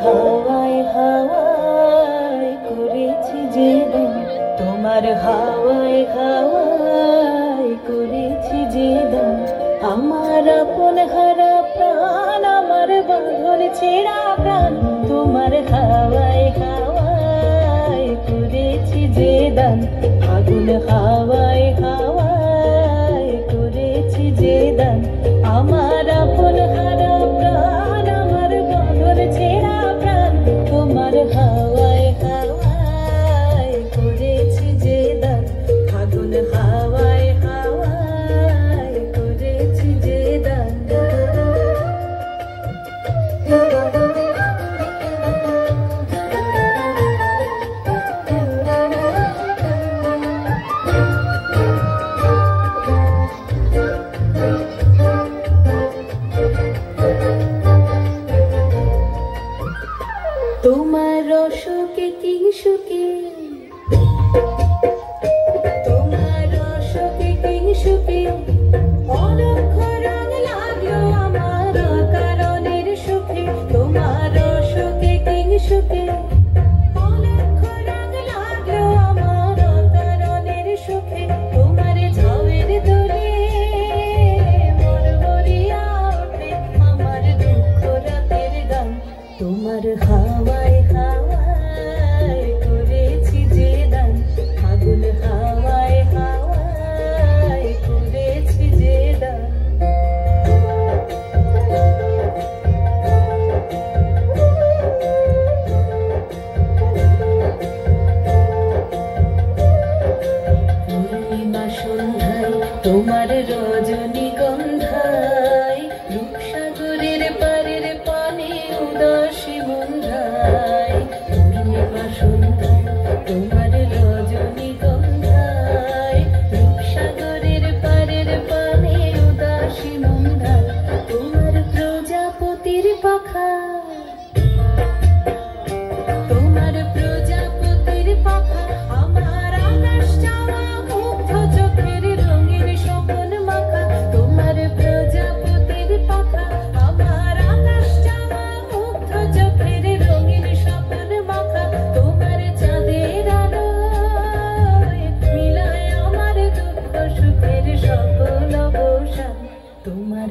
হাওয়ায় হাওয়ায় করেছি যে দান, তোমার হাওয়ায় হাওয়ায় করেছি যে দান। আমার আপন হারা প্রাণ, আমার বাঁধন ছেঁড়া প্রাণ, তোমার হাওয়ায় হাওয়ায় করেছি যে দান। আগুন হাওয়ায় হাওয়ায় করেছি যে দান। আমার আপন হারা প্রাণ, আমার বাঁধন ছেঁড়া প্রাণ, তোমার হাওয়ায় হাওয়ায় করেছি যে দান। আগুন হাওয়ায় হাওয়ায় করেছি যে দান। তোমার রসকে কি সুখে, তোমার রসকে কি সুখে, অলক্ষ রং লাগলো আমার কারণের সুখে। তোমার রসকে কি সুখে, অলক্ষ রং লাগলো আমার কারণের সুখে। তোমার ঝাউয়ের দোলে মোর বলিয়া ওঠে আমার দুঃখ রাতের গান। তোমার হাওয়ায় হাওয়ায় করেছি যে দান। আগুন হাওয়ায় হাওয়ায় করেছি যে দান। পূর্ণিমা সন্ধ্যায় তোমার রজনীগন্ধায়, রূপসাগরের পারের পানে উদাসী মন্ধায়। পূর্ণিমা সন্ধ্যায় তোমার রজনীগন্ধায়, রূপসাগরের পারের পানে উদাসী মন্ধায়। তোমার প্রজাপতির পাখা, তোমার প্রজাপতির পাখা, আমার আকাশ চাওয়া মুগ্ধ চোখের রঙের স্বপন মাখা। তোমার প্রজাপতির পাখা, আমার আকাশ চাওয়া মুগ্ধ চোখের রঙের স্বপন মাখা। তোমার চাঁদের আলোয় মিলায় আমার দুঃখ সুখের সকল অবসান। তোমার